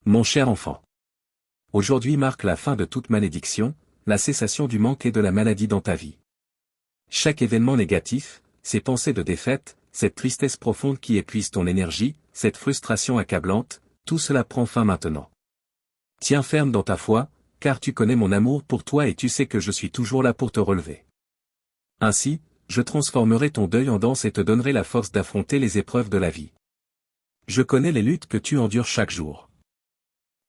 Mon cher enfant. Aujourd'hui marque la fin de toute malédiction, la cessation du manque et de la maladie dans ta vie. Chaque événement négatif, ces pensées de défaite, cette tristesse profonde qui épuise ton énergie, cette frustration accablante, tout cela prend fin maintenant. Tiens ferme dans ta foi, car tu connais mon amour pour toi et tu sais que je suis toujours là pour te relever. Ainsi, je transformerai ton deuil en danse et te donnerai la force d'affronter les épreuves de la vie. Je connais les luttes que tu endures chaque jour.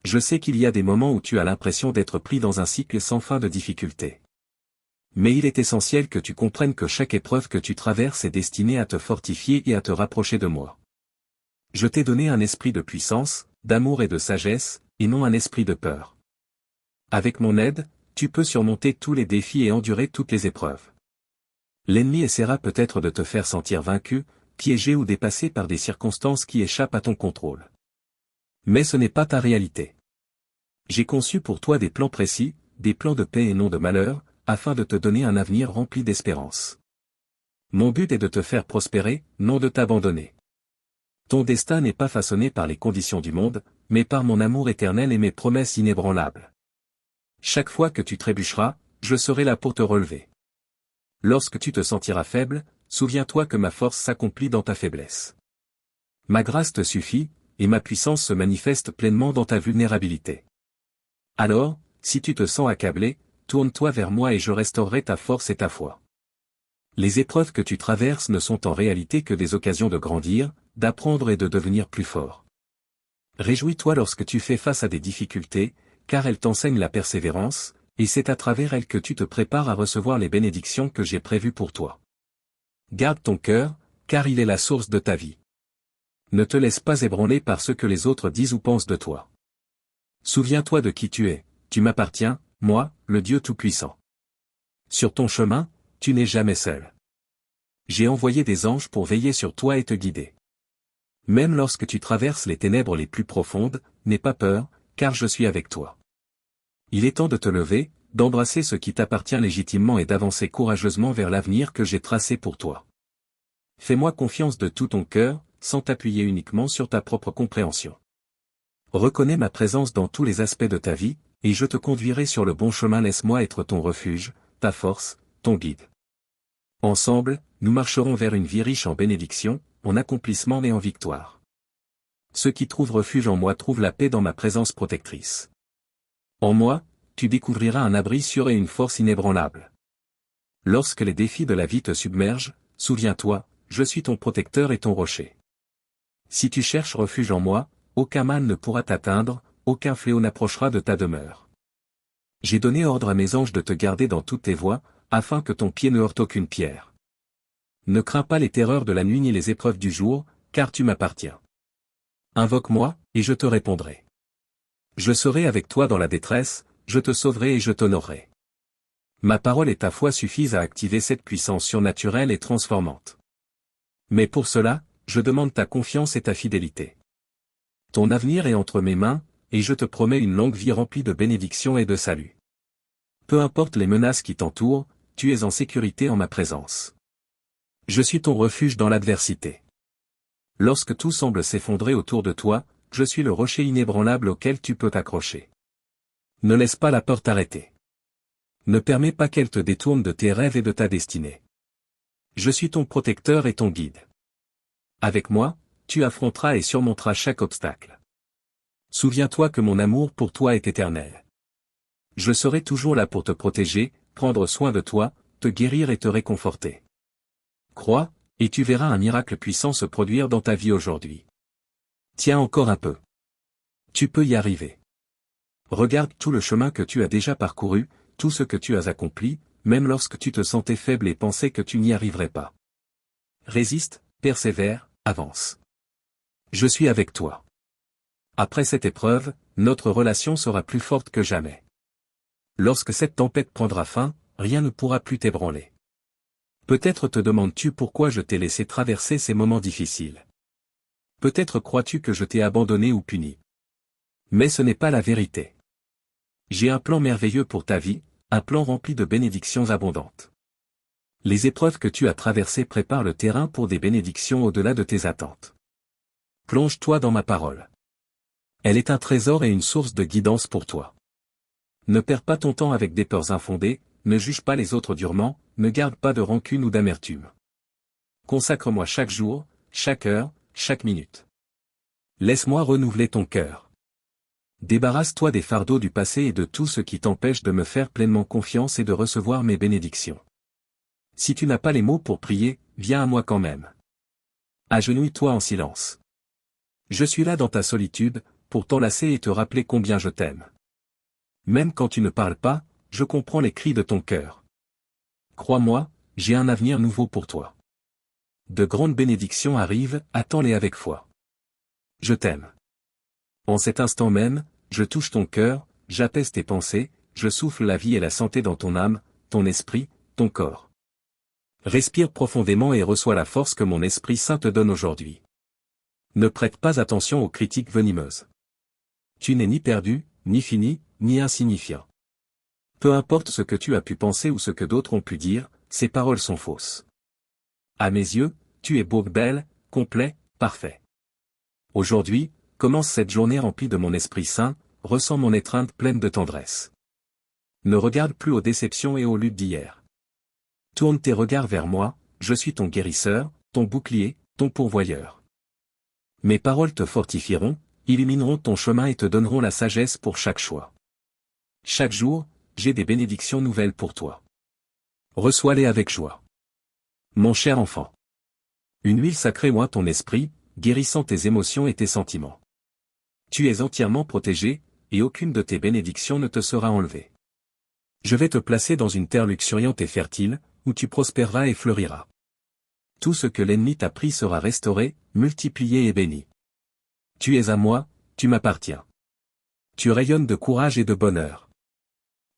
Je sais qu'il y a des moments où tu as l'impression d'être pris dans un cycle sans fin de difficultés. Mais il est essentiel que tu comprennes que chaque épreuve que tu traverses est destinée à te fortifier et à te rapprocher de moi. Je t'ai donné un esprit de puissance, d'amour et de sagesse, et non un esprit de peur. Avec mon aide, tu peux surmonter tous les défis et endurer toutes les épreuves. L'ennemi essaiera peut-être de te faire sentir vaincu, piégé ou dépassé par des circonstances qui échappent à ton contrôle. Mais ce n'est pas ta réalité. J'ai conçu pour toi des plans précis, des plans de paix et non de malheur, afin de te donner un avenir rempli d'espérance. Mon but est de te faire prospérer, non de t'abandonner. Ton destin n'est pas façonné par les conditions du monde, mais par mon amour éternel et mes promesses inébranlables. Chaque fois que tu trébucheras, je serai là pour te relever. Lorsque tu te sentiras faible, souviens-toi que ma force s'accomplit dans ta faiblesse. Ma grâce te suffit, et ma puissance se manifeste pleinement dans ta vulnérabilité. Alors, si tu te sens accablé, tourne-toi vers moi et je restaurerai ta force et ta foi. Les épreuves que tu traverses ne sont en réalité que des occasions de grandir, d'apprendre et de devenir plus fort. Réjouis-toi lorsque tu fais face à des difficultés, car elles t'enseignent la persévérance, et c'est à travers elles que tu te prépares à recevoir les bénédictions que j'ai prévues pour toi. Garde ton cœur, car il est la source de ta vie. Ne te laisse pas ébranler par ce que les autres disent ou pensent de toi. Souviens-toi de qui tu es, tu m'appartiens, moi, le Dieu Tout-Puissant. Sur ton chemin, tu n'es jamais seul. J'ai envoyé des anges pour veiller sur toi et te guider. Même lorsque tu traverses les ténèbres les plus profondes, n'aie pas peur, car je suis avec toi. Il est temps de te lever, d'embrasser ce qui t'appartient légitimement et d'avancer courageusement vers l'avenir que j'ai tracé pour toi. Fais-moi confiance de tout ton cœur, sans t'appuyer uniquement sur ta propre compréhension. Reconnais ma présence dans tous les aspects de ta vie, et je te conduirai sur le bon chemin. Laisse-moi être ton refuge, ta force, ton guide. Ensemble, nous marcherons vers une vie riche en bénédictions, en accomplissements et en victoire. Ceux qui trouvent refuge en moi trouvent la paix dans ma présence protectrice. En moi, tu découvriras un abri sûr et une force inébranlable. Lorsque les défis de la vie te submergent, souviens-toi, je suis ton protecteur et ton rocher. Si tu cherches refuge en moi, aucun mal ne pourra t'atteindre, aucun fléau n'approchera de ta demeure. J'ai donné ordre à mes anges de te garder dans toutes tes voies, afin que ton pied ne heurte aucune pierre. Ne crains pas les terreurs de la nuit ni les épreuves du jour, car tu m'appartiens. Invoque-moi, et je te répondrai. Je serai avec toi dans la détresse, je te sauverai et je t'honorerai. Ma parole et ta foi suffisent à activer cette puissance surnaturelle et transformante. Mais pour cela, je demande ta confiance et ta fidélité. Ton avenir est entre mes mains, et je te promets une longue vie remplie de bénédictions et de salut. Peu importe les menaces qui t'entourent, tu es en sécurité en ma présence. Je suis ton refuge dans l'adversité. Lorsque tout semble s'effondrer autour de toi, je suis le rocher inébranlable auquel tu peux t'accrocher. Ne laisse pas la peur t'arrêter. Ne permets pas qu'elle te détourne de tes rêves et de ta destinée. Je suis ton protecteur et ton guide. Avec moi, tu affronteras et surmonteras chaque obstacle. Souviens-toi que mon amour pour toi est éternel. Je serai toujours là pour te protéger, prendre soin de toi, te guérir et te réconforter. Crois, et tu verras un miracle puissant se produire dans ta vie aujourd'hui. Tiens encore un peu. Tu peux y arriver. Regarde tout le chemin que tu as déjà parcouru, tout ce que tu as accompli, même lorsque tu te sentais faible et pensais que tu n'y arriverais pas. Résiste, persévère, avance. Je suis avec toi. Après cette épreuve, notre relation sera plus forte que jamais. Lorsque cette tempête prendra fin, rien ne pourra plus t'ébranler. Peut-être te demandes-tu pourquoi je t'ai laissé traverser ces moments difficiles. Peut-être crois-tu que je t'ai abandonné ou puni. Mais ce n'est pas la vérité. J'ai un plan merveilleux pour ta vie, un plan rempli de bénédictions abondantes. Les épreuves que tu as traversées préparent le terrain pour des bénédictions au-delà de tes attentes. Plonge-toi dans ma parole. Elle est un trésor et une source de guidance pour toi. Ne perds pas ton temps avec des peurs infondées, ne juge pas les autres durement, ne garde pas de rancune ou d'amertume. Consacre-moi chaque jour, chaque heure, chaque minute. Laisse-moi renouveler ton cœur. Débarrasse-toi des fardeaux du passé et de tout ce qui t'empêche de me faire pleinement confiance et de recevoir mes bénédictions. Si tu n'as pas les mots pour prier, viens à moi quand même. Agenouille-toi en silence. Je suis là dans ta solitude, pour t'enlacer et te rappeler combien je t'aime. Même quand tu ne parles pas, je comprends les cris de ton cœur. Crois-moi, j'ai un avenir nouveau pour toi. De grandes bénédictions arrivent, attends-les avec foi. Je t'aime. En cet instant même, je touche ton cœur, j'apaise tes pensées, je souffle la vie et la santé dans ton âme, ton esprit, ton corps. Respire profondément et reçois la force que mon Esprit Saint te donne aujourd'hui. Ne prête pas attention aux critiques venimeuses. Tu n'es ni perdu, ni fini, ni insignifiant. Peu importe ce que tu as pu penser ou ce que d'autres ont pu dire, ces paroles sont fausses. À mes yeux, tu es beau, belle, complet, parfait. Aujourd'hui, commence cette journée remplie de mon Esprit Saint, ressens mon étreinte pleine de tendresse. Ne regarde plus aux déceptions et aux luttes d'hier. Tourne tes regards vers moi, je suis ton guérisseur, ton bouclier, ton pourvoyeur. Mes paroles te fortifieront, illumineront ton chemin et te donneront la sagesse pour chaque choix. Chaque jour, j'ai des bénédictions nouvelles pour toi. Reçois-les avec joie. Mon cher enfant. Une huile sacrée oint ton esprit, guérissant tes émotions et tes sentiments. Tu es entièrement protégé, et aucune de tes bénédictions ne te sera enlevée. Je vais te placer dans une terre luxuriante et fertile, où tu prospéreras et fleuriras. Tout ce que l'ennemi t'a pris sera restauré, multiplié et béni. Tu es à moi, tu m'appartiens. Tu rayonnes de courage et de bonheur.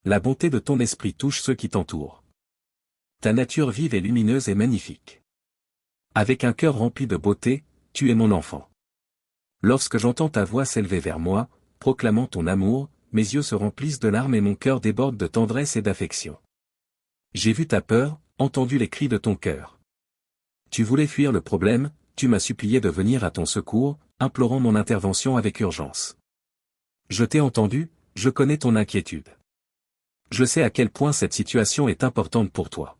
La bonté de ton esprit touche ceux qui t'entourent. Ta nature vive et lumineuse est magnifique. Avec un cœur rempli de beauté, tu es mon enfant. Lorsque j'entends ta voix s'élever vers moi, proclamant ton amour, mes yeux se remplissent de larmes et mon cœur déborde de tendresse et d'affection. J'ai vu ta peur, entendu les cris de ton cœur. Tu voulais fuir le problème, tu m'as supplié de venir à ton secours, implorant mon intervention avec urgence. Je t'ai entendu, je connais ton inquiétude. Je sais à quel point cette situation est importante pour toi.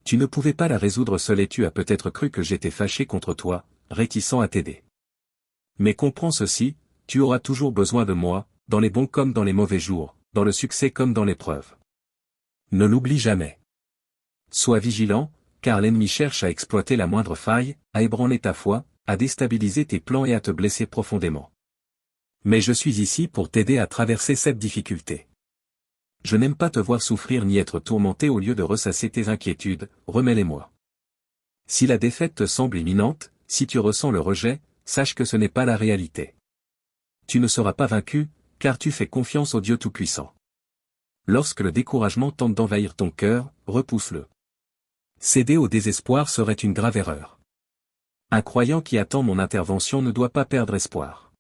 Tu ne pouvais pas la résoudre seul et tu as peut-être cru que j'étais fâché contre toi, réticent à t'aider. Mais comprends ceci, tu auras toujours besoin de moi, dans les bons comme dans les mauvais jours, dans le succès comme dans l'épreuve. Ne l'oublie jamais. Sois vigilant, car l'ennemi cherche à exploiter la moindre faille, à ébranler ta foi, à déstabiliser tes plans et à te blesser profondément. Mais je suis ici pour t'aider à traverser cette difficulté. Je n'aime pas te voir souffrir ni être tourmenté. Au lieu de ressasser tes inquiétudes, remets-les-moi. Si la défaite te semble imminente, si tu ressens le rejet, sache que ce n'est pas la réalité. Tu ne seras pas vaincu, car tu fais confiance au Dieu Tout-Puissant. Lorsque le découragement tente d'envahir ton cœur, repousse-le. Céder au désespoir serait une grave erreur. Un croyant qui attend mon intervention ne doit pas perdre espoir.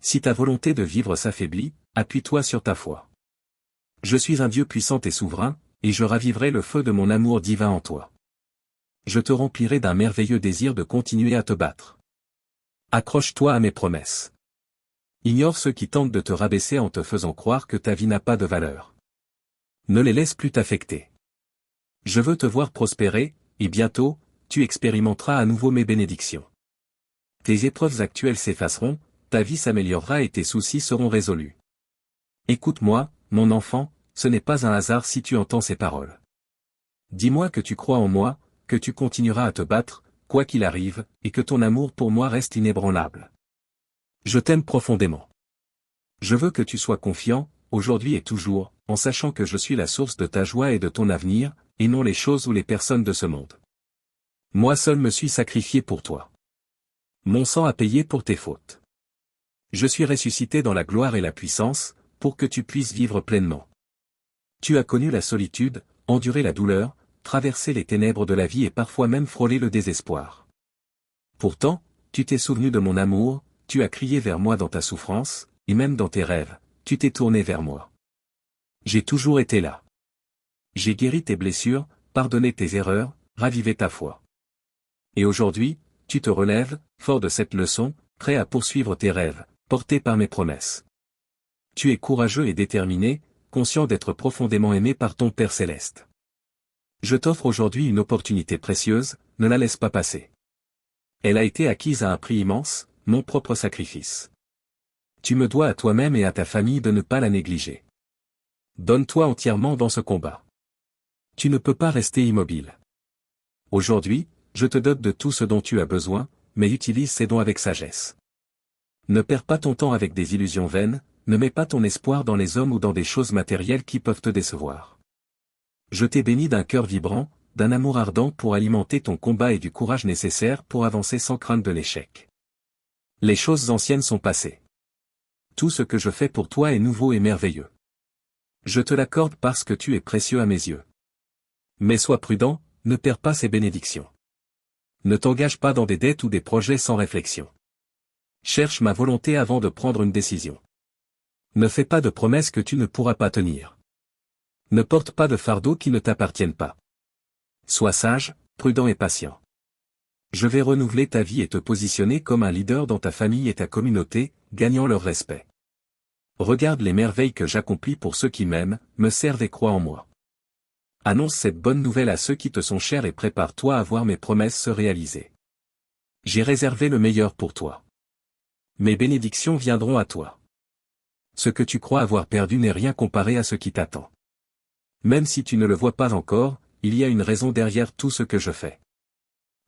Si ta volonté de vivre s'affaiblit, appuie-toi sur ta foi. Je suis un Dieu puissant et souverain, et je raviverai le feu de mon amour divin en toi. Je te remplirai d'un merveilleux désir de continuer à te battre. Accroche-toi à mes promesses. Ignore ceux qui tentent de te rabaisser en te faisant croire que ta vie n'a pas de valeur. Ne les laisse plus t'affecter. Je veux te voir prospérer, et bientôt, tu expérimenteras à nouveau mes bénédictions. Tes épreuves actuelles s'effaceront, ta vie s'améliorera et tes soucis seront résolus. Écoute-moi, mon enfant, ce n'est pas un hasard si tu entends ces paroles. Dis-moi que tu crois en moi, que tu continueras à te battre, quoi qu'il arrive, et que ton amour pour moi reste inébranlable. Je t'aime profondément. Je veux que tu sois confiant, aujourd'hui et toujours, en sachant que je suis la source de ta joie et de ton avenir, et non les choses ou les personnes de ce monde. Moi seul me suis sacrifié pour toi. Mon sang a payé pour tes fautes. Je suis ressuscité dans la gloire et la puissance, pour que tu puisses vivre pleinement. Tu as connu la solitude, enduré la douleur, traversé les ténèbres de la vie et parfois même frôlé le désespoir. Pourtant, tu t'es souvenu de mon amour, tu as crié vers moi dans ta souffrance, et même dans tes rêves, tu t'es tourné vers moi. J'ai toujours été là. J'ai guéri tes blessures, pardonné tes erreurs, ravivé ta foi. Et aujourd'hui, tu te relèves, fort de cette leçon, prêt à poursuivre tes rêves, porté par mes promesses. Tu es courageux et déterminé, conscient d'être profondément aimé par ton Père céleste. Je t'offre aujourd'hui une opportunité précieuse, ne la laisse pas passer. Elle a été acquise à un prix immense, mon propre sacrifice. Tu me dois à toi-même et à ta famille de ne pas la négliger. Donne-toi entièrement dans ce combat. Tu ne peux pas rester immobile. Aujourd'hui, je te dote de tout ce dont tu as besoin, mais utilise ces dons avec sagesse. Ne perds pas ton temps avec des illusions vaines, ne mets pas ton espoir dans les hommes ou dans des choses matérielles qui peuvent te décevoir. Je t'ai béni d'un cœur vibrant, d'un amour ardent pour alimenter ton combat et du courage nécessaire pour avancer sans crainte de l'échec. Les choses anciennes sont passées. Tout ce que je fais pour toi est nouveau et merveilleux. Je te l'accorde parce que tu es précieux à mes yeux. Mais sois prudent, ne perds pas ces bénédictions. Ne t'engage pas dans des dettes ou des projets sans réflexion. Cherche ma volonté avant de prendre une décision. Ne fais pas de promesses que tu ne pourras pas tenir. Ne porte pas de fardeaux qui ne t'appartiennent pas. Sois sage, prudent et patient. Je vais renouveler ta vie et te positionner comme un leader dans ta famille et ta communauté, gagnant leur respect. Regarde les merveilles que j'accomplis pour ceux qui m'aiment, me servent et croient en moi. Annonce cette bonne nouvelle à ceux qui te sont chers et prépare-toi à voir mes promesses se réaliser. J'ai réservé le meilleur pour toi. Mes bénédictions viendront à toi. Ce que tu crois avoir perdu n'est rien comparé à ce qui t'attend. Même si tu ne le vois pas encore, il y a une raison derrière tout ce que je fais.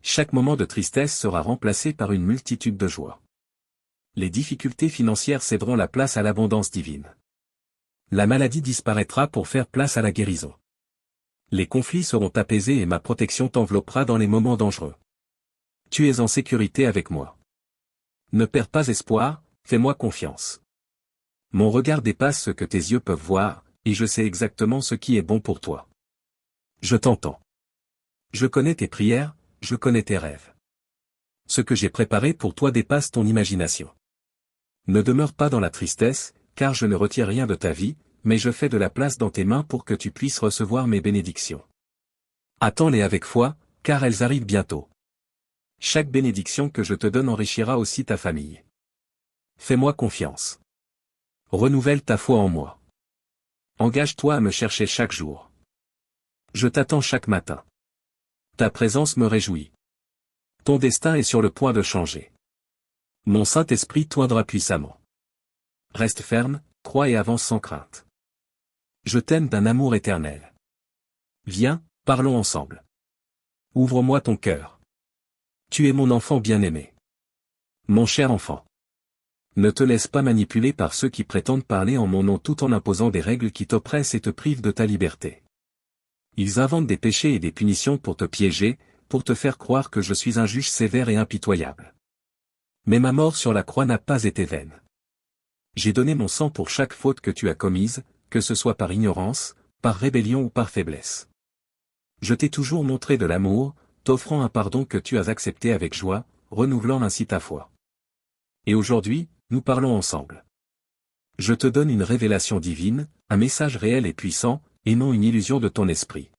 Chaque moment de tristesse sera remplacé par une multitude de joie. Les difficultés financières céderont la place à l'abondance divine. La maladie disparaîtra pour faire place à la guérison. Les conflits seront apaisés et ma protection t'enveloppera dans les moments dangereux. Tu es en sécurité avec moi. Ne perds pas espoir, fais-moi confiance. Mon regard dépasse ce que tes yeux peuvent voir, et je sais exactement ce qui est bon pour toi. Je t'entends. Je connais tes prières, je connais tes rêves. Ce que j'ai préparé pour toi dépasse ton imagination. Ne demeure pas dans la tristesse, car je ne retire rien de ta vie, mais je fais de la place dans tes mains pour que tu puisses recevoir mes bénédictions. Attends-les avec foi, car elles arrivent bientôt. Chaque bénédiction que je te donne enrichira aussi ta famille. Fais-moi confiance. Renouvelle ta foi en moi. Engage-toi à me chercher chaque jour. Je t'attends chaque matin. Ta présence me réjouit. Ton destin est sur le point de changer. Mon Saint-Esprit t'oindra puissamment. Reste ferme, crois et avance sans crainte. Je t'aime d'un amour éternel. Viens, parlons ensemble. Ouvre-moi ton cœur. Tu es mon enfant bien-aimé. Mon cher enfant. Ne te laisse pas manipuler par ceux qui prétendent parler en mon nom tout en imposant des règles qui t'oppressent et te privent de ta liberté. Ils inventent des péchés et des punitions pour te piéger, pour te faire croire que je suis un juge sévère et impitoyable. Mais ma mort sur la croix n'a pas été vaine. J'ai donné mon sang pour chaque faute que tu as commise, que ce soit par ignorance, par rébellion ou par faiblesse. Je t'ai toujours montré de l'amour, t'offrant un pardon que tu as accepté avec joie, renouvelant ainsi ta foi. Et aujourd'hui, nous parlons ensemble. Je te donne une révélation divine, un message réel et puissant, et non une illusion de ton esprit.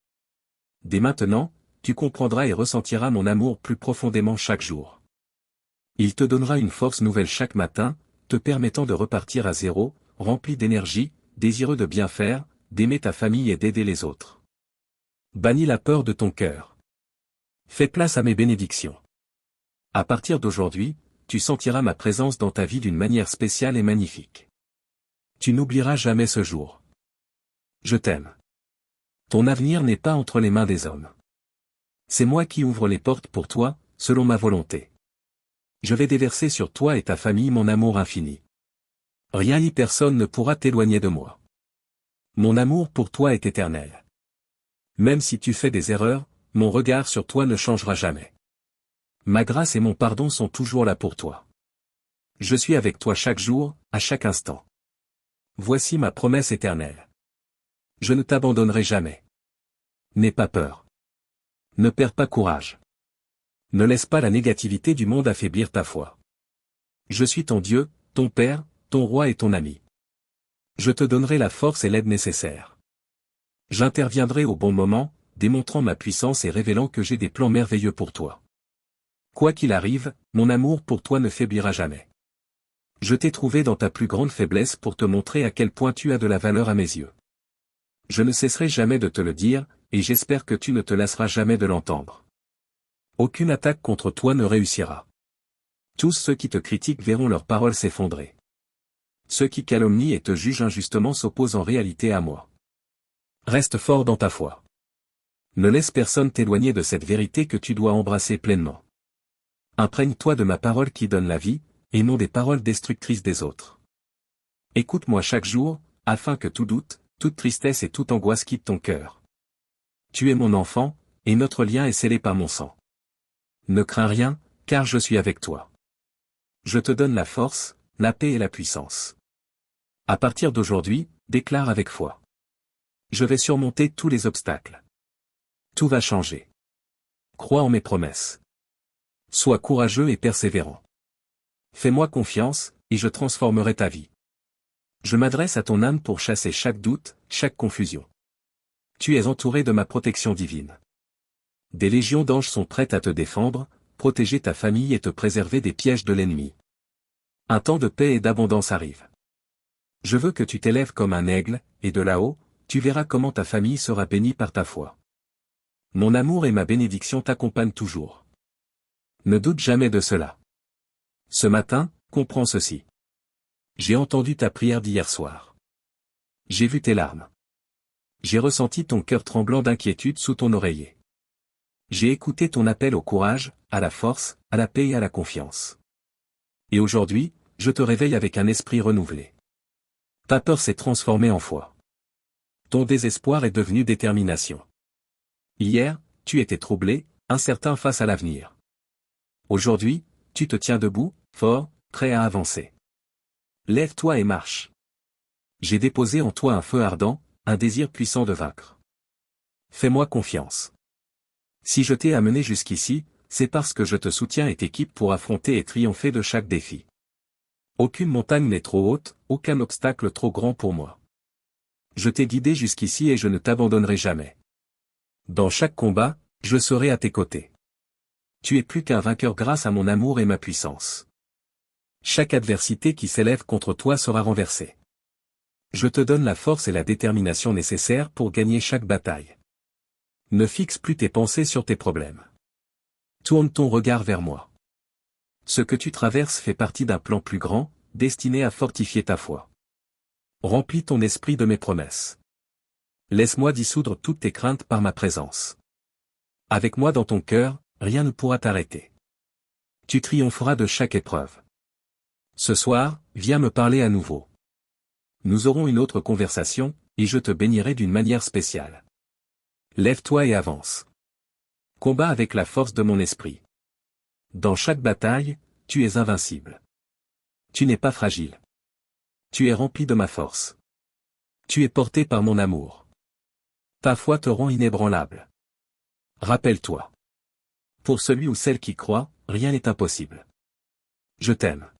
Dès maintenant, tu comprendras et ressentiras mon amour plus profondément chaque jour. Il te donnera une force nouvelle chaque matin, te permettant de repartir à zéro, rempli d'énergie, désireux de bien faire, d'aimer ta famille et d'aider les autres. Bannis la peur de ton cœur. Fais place à mes bénédictions. À partir d'aujourd'hui, tu sentiras ma présence dans ta vie d'une manière spéciale et magnifique. Tu n'oublieras jamais ce jour. Je t'aime. Ton avenir n'est pas entre les mains des hommes. C'est moi qui ouvre les portes pour toi, selon ma volonté. Je vais déverser sur toi et ta famille mon amour infini. Rien ni personne ne pourra t'éloigner de moi. Mon amour pour toi est éternel. Même si tu fais des erreurs, mon regard sur toi ne changera jamais. Ma grâce et mon pardon sont toujours là pour toi. Je suis avec toi chaque jour, à chaque instant. Voici ma promesse éternelle. Je ne t'abandonnerai jamais. N'aie pas peur. Ne perds pas courage. Ne laisse pas la négativité du monde affaiblir ta foi. Je suis ton Dieu, ton Père, ton Roi et ton ami. Je te donnerai la force et l'aide nécessaires. J'interviendrai au bon moment, démontrant ma puissance et révélant que j'ai des plans merveilleux pour toi. Quoi qu'il arrive, mon amour pour toi ne faiblira jamais. Je t'ai trouvé dans ta plus grande faiblesse pour te montrer à quel point tu as de la valeur à mes yeux. Je ne cesserai jamais de te le dire, et j'espère que tu ne te lasseras jamais de l'entendre. Aucune attaque contre toi ne réussira. Tous ceux qui te critiquent verront leurs paroles s'effondrer. Ceux qui calomnient et te jugent injustement s'opposent en réalité à moi. Reste fort dans ta foi. Ne laisse personne t'éloigner de cette vérité que tu dois embrasser pleinement. Imprègne-toi de ma parole qui donne la vie, et non des paroles destructrices des autres. Écoute-moi chaque jour, afin que tout doute, toute tristesse et toute angoisse quittent ton cœur. Tu es mon enfant, et notre lien est scellé par mon sang. Ne crains rien, car je suis avec toi. Je te donne la force, la paix et la puissance. À partir d'aujourd'hui, déclare avec foi. Je vais surmonter tous les obstacles. Tout va changer. Crois en mes promesses. Sois courageux et persévérant. Fais-moi confiance, et je transformerai ta vie. Je m'adresse à ton âme pour chasser chaque doute, chaque confusion. Tu es entouré de ma protection divine. Des légions d'anges sont prêtes à te défendre, protéger ta famille et te préserver des pièges de l'ennemi. Un temps de paix et d'abondance arrive. Je veux que tu t'élèves comme un aigle, et de là-haut, tu verras comment ta famille sera bénie par ta foi. Mon amour et ma bénédiction t'accompagnent toujours. Ne doute jamais de cela. Ce matin, comprends ceci. J'ai entendu ta prière d'hier soir. J'ai vu tes larmes. J'ai ressenti ton cœur tremblant d'inquiétude sous ton oreiller. J'ai écouté ton appel au courage, à la force, à la paix et à la confiance. Et aujourd'hui, je te réveille avec un esprit renouvelé. Ta peur s'est transformée en foi. Ton désespoir est devenu détermination. Hier, tu étais troublé, incertain face à l'avenir. Aujourd'hui, tu te tiens debout, fort, prêt à avancer. Lève-toi et marche. J'ai déposé en toi un feu ardent, un désir puissant de vaincre. Fais-moi confiance. Si je t'ai amené jusqu'ici, c'est parce que je te soutiens et t'équipe pour affronter et triompher de chaque défi. Aucune montagne n'est trop haute, aucun obstacle trop grand pour moi. Je t'ai guidé jusqu'ici et je ne t'abandonnerai jamais. Dans chaque combat, je serai à tes côtés. Tu es plus qu'un vainqueur grâce à mon amour et ma puissance. Chaque adversité qui s'élève contre toi sera renversée. Je te donne la force et la détermination nécessaires pour gagner chaque bataille. Ne fixe plus tes pensées sur tes problèmes. Tourne ton regard vers moi. Ce que tu traverses fait partie d'un plan plus grand, destiné à fortifier ta foi. Remplis ton esprit de mes promesses. Laisse-moi dissoudre toutes tes craintes par ma présence. Avec moi dans ton cœur, rien ne pourra t'arrêter. Tu triompheras de chaque épreuve. Ce soir, viens me parler à nouveau. Nous aurons une autre conversation, et je te bénirai d'une manière spéciale. Lève-toi et avance. Combat avec la force de mon esprit. Dans chaque bataille, tu es invincible. Tu n'es pas fragile. Tu es rempli de ma force. Tu es porté par mon amour. Ta foi te rend inébranlable. Rappelle-toi. Pour celui ou celle qui croit, rien n'est impossible. Je t'aime.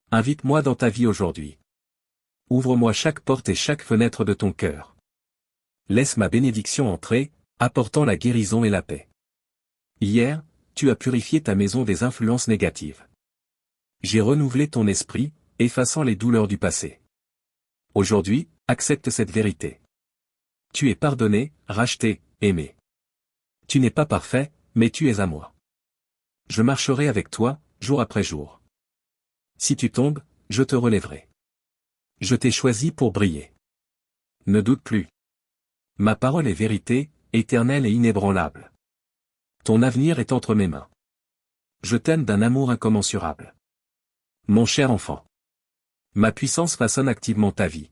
Invite-moi dans ta vie aujourd'hui. Ouvre-moi chaque porte et chaque fenêtre de ton cœur. Laisse ma bénédiction entrer, apportant la guérison et la paix. Hier, tu as purifié ta maison des influences négatives. J'ai renouvelé ton esprit, effaçant les douleurs du passé. Aujourd'hui, accepte cette vérité. Tu es pardonné, racheté, aimé. Tu n'es pas parfait, mais tu es à moi. Je marcherai avec toi, jour après jour. Si tu tombes, je te relèverai. Je t'ai choisi pour briller. Ne doute plus. Ma parole est vérité, éternelle et inébranlable. Ton avenir est entre mes mains. Je t'aime d'un amour incommensurable. Mon cher enfant. Ma puissance façonne activement ta vie.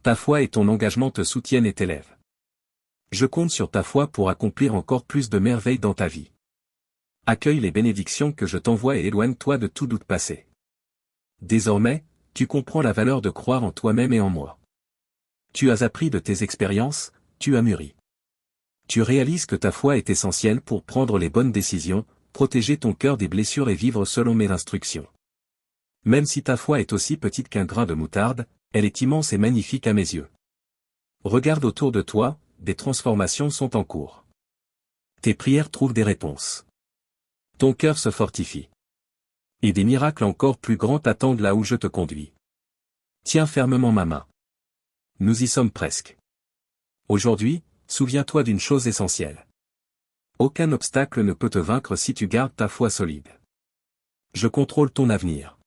Ta foi et ton engagement te soutiennent et t'élèvent. Je compte sur ta foi pour accomplir encore plus de merveilles dans ta vie. Accueille les bénédictions que je t'envoie et éloigne-toi de tout doute passé. Désormais, tu comprends la valeur de croire en toi-même et en moi. Tu as appris de tes expériences, tu as mûri. Tu réalises que ta foi est essentielle pour prendre les bonnes décisions, protéger ton cœur des blessures et vivre selon mes instructions. Même si ta foi est aussi petite qu'un grain de moutarde, elle est immense et magnifique à mes yeux. Regarde autour de toi, des transformations sont en cours. Tes prières trouvent des réponses. Ton cœur se fortifie. Et des miracles encore plus grands t'attendent là où je te conduis. Tiens fermement ma main. Nous y sommes presque. Aujourd'hui, souviens-toi d'une chose essentielle. Aucun obstacle ne peut te vaincre si tu gardes ta foi solide. Je contrôle ton avenir.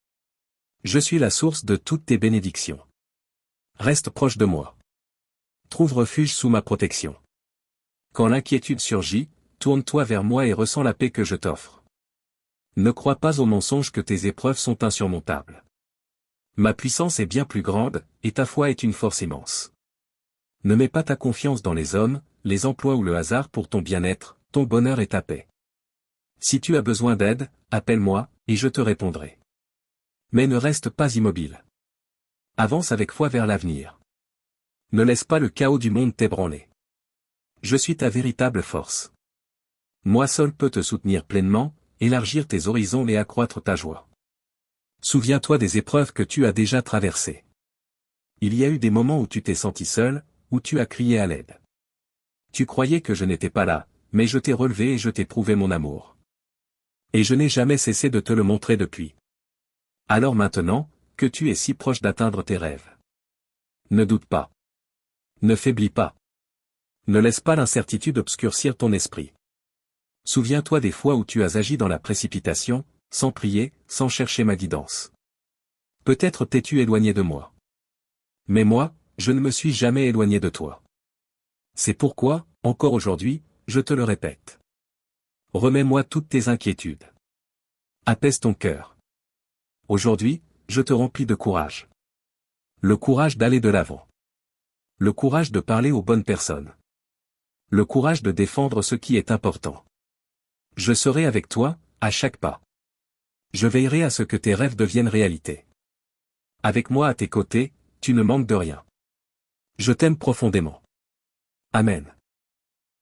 Je suis la source de toutes tes bénédictions. Reste proche de moi. Trouve refuge sous ma protection. Quand l'inquiétude surgit, tourne-toi vers moi et ressens la paix que je t'offre. Ne crois pas aux mensonges que tes épreuves sont insurmontables. Ma puissance est bien plus grande, et ta foi est une force immense. Ne mets pas ta confiance dans les hommes, les emplois ou le hasard pour ton bien-être, ton bonheur et ta paix. Si tu as besoin d'aide, appelle-moi, et je te répondrai. Mais ne reste pas immobile. Avance avec foi vers l'avenir. Ne laisse pas le chaos du monde t'ébranler. Je suis ta véritable force. Moi seul peux te soutenir pleinement, élargir tes horizons et accroître ta joie. Souviens-toi des épreuves que tu as déjà traversées. Il y a eu des moments où tu t'es senti seul, où tu as crié à l'aide. Tu croyais que je n'étais pas là, mais je t'ai relevé et je t'ai prouvé mon amour. Et je n'ai jamais cessé de te le montrer depuis. Alors maintenant, que tu es si proche d'atteindre tes rêves. Ne doute pas. Ne faiblis pas. Ne laisse pas l'incertitude obscurcir ton esprit. Souviens-toi des fois où tu as agi dans la précipitation, sans prier, sans chercher ma guidance. Peut-être t'es-tu éloigné de moi. Mais moi, je ne me suis jamais éloigné de toi. C'est pourquoi, encore aujourd'hui, je te le répète. Remets-moi toutes tes inquiétudes. Apaise ton cœur. Aujourd'hui, je te remplis de courage. Le courage d'aller de l'avant. Le courage de parler aux bonnes personnes. Le courage de défendre ce qui est important. Je serai avec toi, à chaque pas. Je veillerai à ce que tes rêves deviennent réalité. Avec moi à tes côtés, tu ne manques de rien. Je t'aime profondément. Amen.